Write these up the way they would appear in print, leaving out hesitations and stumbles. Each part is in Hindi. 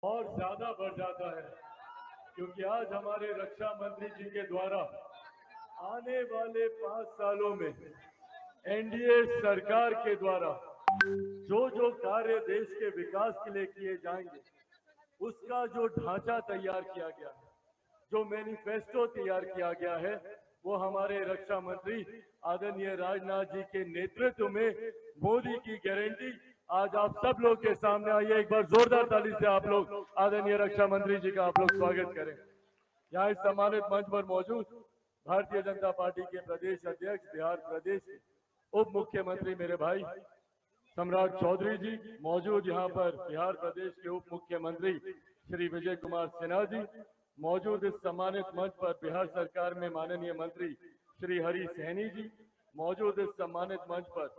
और ज्यादा बढ़ जाता है, क्योंकि आज हमारे रक्षा मंत्री जी के द्वारा आने वाले 5 सालों में एनडीए सरकार के द्वारा जो जो कार्य देश के विकास के लिए किए जाएंगे, उसका जो ढांचा तैयार किया गया है, जो मैनिफेस्टो तैयार किया गया है, वो हमारे रक्षा मंत्री आदरणीय राजनाथ जी के नेतृत्व में मोदी की गारंटी आज आप सब लोग के सामने आई है। एक बार जोरदार ताली से आप लोग आदरणीय रक्षा मंत्री जी का आप लोग स्वागत करें। यहाँ इस सम्मानित मंच पर मौजूद भारतीय जनता पार्टी के प्रदेश अध्यक्ष, बिहार प्रदेश के उप मुख्यमंत्री मेरे भाई सम्राट चौधरी जी मौजूद, यहाँ पर बिहार प्रदेश के उप मुख्यमंत्री श्री विजय कुमार सिन्हा जी मौजूद। इस सम्मानित मंच पर बिहार सरकार में माननीय मंत्री श्री हरि सहनी जी मौजूद। इस सम्मानित मंच पर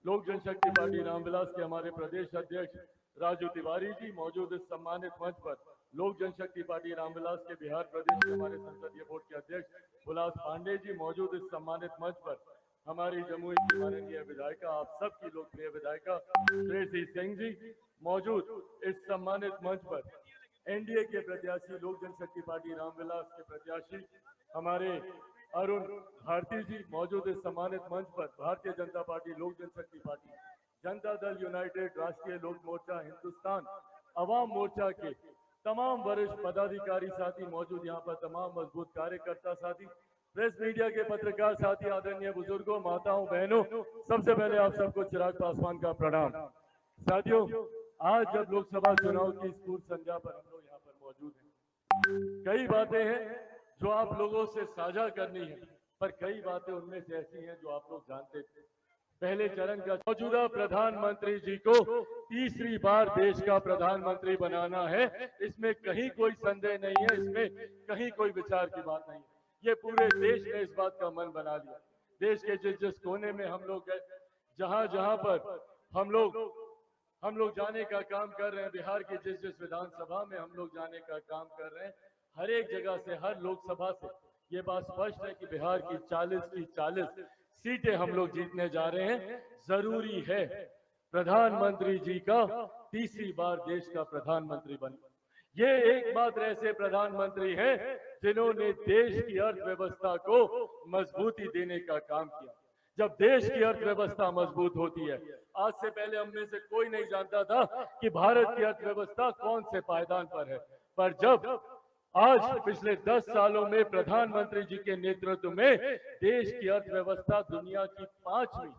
लोक जनशक्ति पार्टी रामविलास के हमारे प्रदेश अध्यक्ष राजू तिवारी जी मौजूद। इस सम्मानित मंच पर लोक जनशक्ति पार्टी रामविलास के बिहार प्रदेश के हमारे संसदीय बोर्ड के अध्यक्ष हुलास पांडे जी मौजूद। इस सम्मानित मंच पर हमारी जमुई की माननीय विधायिका, आप सबकी लोकप्रिय विधायिका श्रेयसी सिंह जी मौजूद। इस सम्मानित मंच पर एनडीए के प्रत्याशी, लोक जनशक्ति पार्टी रामविलास के प्रत्याशी हमारे अरुण भारती जी मौजूद। इस सम्मानित मंच पर भारतीय जनता पार्टी, लोक जनशक्ति पार्टी, जनता दल यूनाइटेड, राष्ट्रीय लोक मोर्चा, हिंदुस्तान अवाम मोर्चा के तमाम वरिष्ठ पदाधिकारी साथी मौजूद। यहाँ पर तमाम मजबूत कार्यकर्ता साथी, प्रेस मीडिया के पत्रकार साथी, आदरणीय बुजुर्गों, माताओं, बहनों, सबसे पहले आप सबको चिराग पासवान का प्रणाम। साथियों, आज जब लोकसभा चुनाव की इस पूर्व संध्या पर हम लोग यहाँ पर मौजूद हैं, कई बातें हैं जो आप लोगों से साझा करनी है, पर कई बातें उनमें से ऐसी हैं जो आप लोग जानते थे। पहले चरण का मौजूदा प्रधानमंत्री जी को तीसरी बार देश का प्रधानमंत्री बनाना है, इसमें कहीं कोई संदेह नहीं है, इसमें कहीं कोई विचार की बात नहीं है। ये पूरे देश ने इस बात का मन बना लिया। देश के जिस जिस कोने में हम लोग गए, जहां जहां पर हम लोग जाने का काम कर रहे हैं, बिहार की जिस जिस विधानसभा में हम लोग जाने का काम कर रहे हैं, हर एक जगह से, हर लोकसभा से ये बात स्पष्ट है कि बिहार की 40 की 40 सीटें हम लोग जीतने जा रहे हैं। जरूरी है प्रधानमंत्री जी का तीसरी बार देश का प्रधानमंत्री बने। ये एकमात्र ऐसे प्रधानमंत्री हैं जिन्होंने देश की अर्थव्यवस्था को मजबूती देने का काम किया। जब देश की अर्थव्यवस्था मजबूत होती है, आज से पहले हम में से कोई नहीं जानता था कि भारत की अर्थव्यवस्था कौन से पायदान पर है, पर जब आज पिछले 10 सालों में प्रधानमंत्री जी के नेतृत्व में देश की अर्थव्यवस्था दुनिया की 5वीं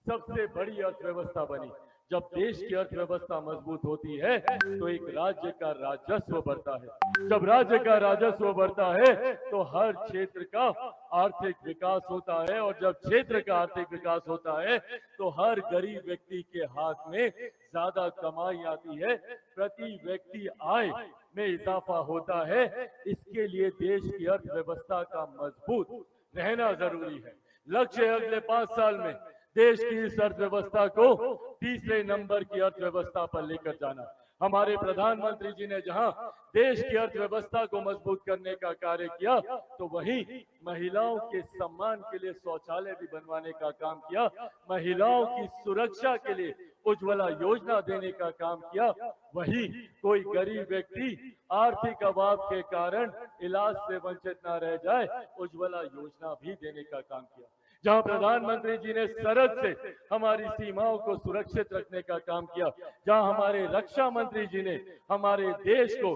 सबसे बड़ी अर्थव्यवस्था बनी। जब देश की अर्थव्यवस्था मजबूत होती है तो एक राज्य का राजस्व बढ़ता है। जब राज्य का राजस्व बढ़ता है तो हर क्षेत्र का आर्थिक विकास होता है, और जब क्षेत्र का आर्थिक विकास होता है तो हर गरीब व्यक्ति के हाथ में ज्यादा कमाई आती है, प्रति व्यक्ति आय में इजाफा होता है। इसके लिए देश की अर्थव्यवस्था का मजबूत रहना जरूरी है। लक्ष्य है अगले 5 साल में देश की इस अर्थव्यवस्था को तीसरे नंबर की अर्थव्यवस्था पर लेकर जाना। हमारे प्रधानमंत्री जी ने जहां देश की अर्थव्यवस्था को मजबूत करने का कार्य किया, तो वहीं महिलाओं के सम्मान के लिए शौचालय भी बनवाने का काम किया, महिलाओं की सुरक्षा के लिए उज्ज्वला योजना देने का काम किया। वही कोई गरीब व्यक्ति आर्थिक अभाव के कारण इलाज से वंचित न रह जाए, उज्ज्वला योजना भी देने का काम किया। जहां प्रधानमंत्री जी ने सरहद से हमारी सीमाओं को सुरक्षित रखने का काम किया, जहां हमारे रक्षा मंत्री जी ने हमारे देश को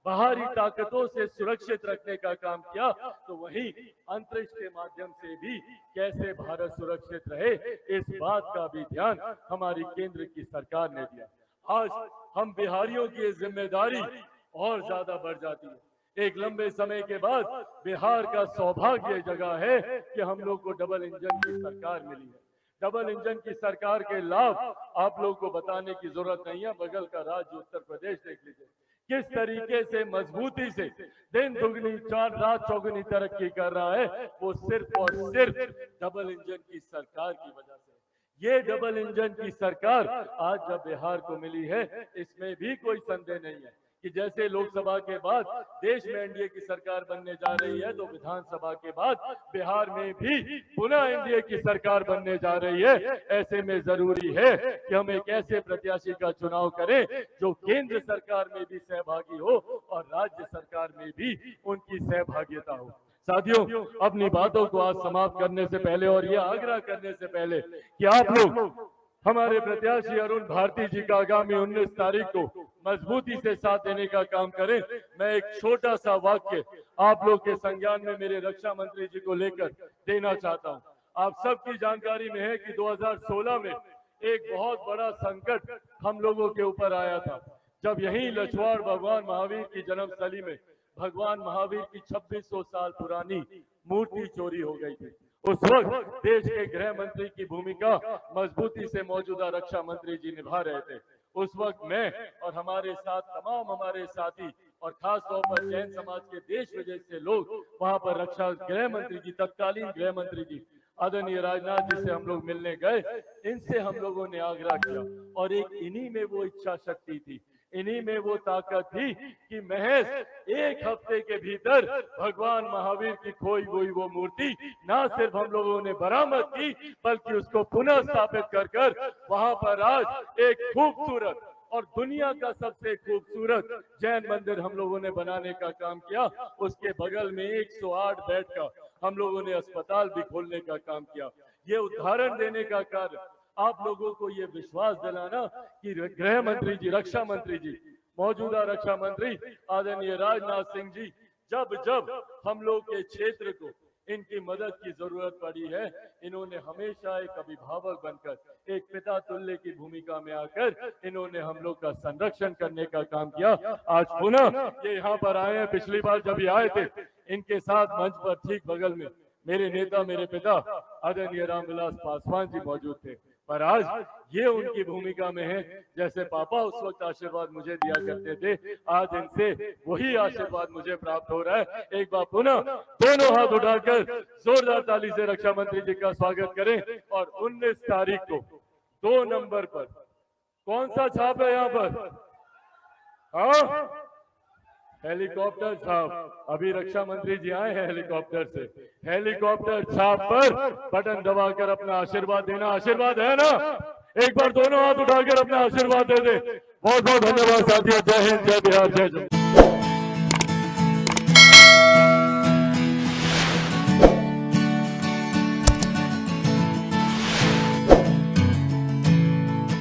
बाहरी ताकतों से सुरक्षित रखने का काम किया, तो वहीं अंतरिक्ष के माध्यम से भी कैसे भारत सुरक्षित रहे, इस बात का भी ध्यान हमारी केंद्र की सरकार ने दिया। आज हम बिहारियों की जिम्मेदारी और ज्यादा बढ़ जाती है। एक लंबे समय के बाद बिहार का सौभाग्य जगह है कि हम लोग को डबल इंजन की सरकार मिली है। डबल इंजन की सरकार के लाभ आप लोग को बताने की जरूरत नहीं है। बगल का राज्य उत्तर प्रदेश देख लीजिए, किस तरीके से मजबूती से दिन दुगनी चार रात चौगुनी तरक्की कर रहा है, वो सिर्फ और सिर्फ डबल इंजन की सरकार की वजह से। ये डबल इंजन की सरकार आज जब बिहार को मिली है, इसमें भी कोई संदेह नहीं है कि जैसे लोकसभा के बाद देश में एनडीए की सरकार बनने जा रही है, तो विधानसभा के बाद बिहार में भी पुनः एनडीए की सरकार बनने जा रही है। ऐसे में जरूरी है कि हम एक ऐसे प्रत्याशी का चुनाव करें जो केंद्र सरकार में भी सहभागी हो और राज्य सरकार में भी उनकी सहभागिता हो। साथियों, अपनी बातों को आज समाप्त करने से पहले और यह आग्रह करने से पहले कि आप लोग हमारे प्रत्याशी अरुण भारती जी का आगामी 19 तारीख को मजबूती से साथ देने का काम करें। मैं एक छोटा सा वाक्य आप लोग के संज्ञान में मेरे रक्षा मंत्री जी को लेकर देना चाहता हूं। आप सबकी जानकारी में है कि 2016 में एक बहुत बड़ा संकट हम लोगों के ऊपर आया था, जब यही लछवाड़ भगवान महावीर की जन्मस्थली में भगवान महावीर की 2600 साल पुरानी मूर्ति चोरी हो गई थी। उस वक्त देश के गृह मंत्री की भूमिका मजबूती से मौजूदा रक्षा मंत्री जी निभा रहे थे। उस वक्त मैं और हमारे साथ तमाम हमारे साथी और खास तौर पर जैन समाज के देश विदेश से लोग वहां पर रक्षा गृह मंत्री जी, तत्कालीन गृह मंत्री जी आदरणीय राजनाथ जी से हम लोग मिलने गए। इनसे हम लोगों ने आग्रह किया और एक इन्हीं में वो इच्छा शक्ति थी, इन्हीं में वो ताकत थी कि महज एक हफ्ते के भीतर भगवान महावीर की खोई हुई वो मूर्ति ना सिर्फ हम लोगों ने बरामद की, बल्कि उसको पुनः स्थापित कर वहां पर आज एक खूबसूरत और दुनिया का सबसे खूबसूरत जैन मंदिर हम लोगों ने बनाने का काम किया। उसके बगल में 108 बेड का हम लोगों ने अस्पताल भी खोलने का काम किया। ये उदाहरण देने का कार्य आप लोगों को ये विश्वास दिलाना कि गृह मंत्री जी, रक्षा मंत्री जी, मौजूदा रक्षा मंत्री आदरणीय राजनाथ सिंह जी जब जब हम लोग के क्षेत्र को इनकी मदद की जरूरत पड़ी है, इन्होंने हमेशा एक अभिभावक बनकर, एक पिता तुल्य की भूमिका में आकर इन्होंने हम लोग का संरक्षण करने का काम किया। आज पुनः ये यहाँ पर आए हैं। पिछली बार जब ये आए थे, इनके साथ मंच पर ठीक बगल में मेरे नेता, मेरे पिता आदरणीय रामविलास पासवान जी मौजूद थे, पर आज ये उनकी भूमिका में है। जैसे पापा उस वक्त आशीर्वाद मुझे दिया करते थे, आज इनसे वही आशीर्वाद मुझे प्राप्त हो रहा है। एक बार पुनः दोनों हाथ उठाकर जोरदार ताली से रक्षा मंत्री जी का स्वागत करें। और 19 तारीख को 2 नंबर पर कौन सा छाप है यहाँ पर? हाँ, हेलीकॉप्टर छाप। अभी रक्षा मंत्री जी आए हैं हेलीकॉप्टर से। हेलीकॉप्टर छाप पर बटन दबाकर अपना आशीर्वाद देना। आशीर्वाद है ना? एक बार दोनों हाथ उठाकर अपना आशीर्वाद दे दे। बहुत बहुत धन्यवाद साथियों। जय हिंद, जय बिहार, जय जय।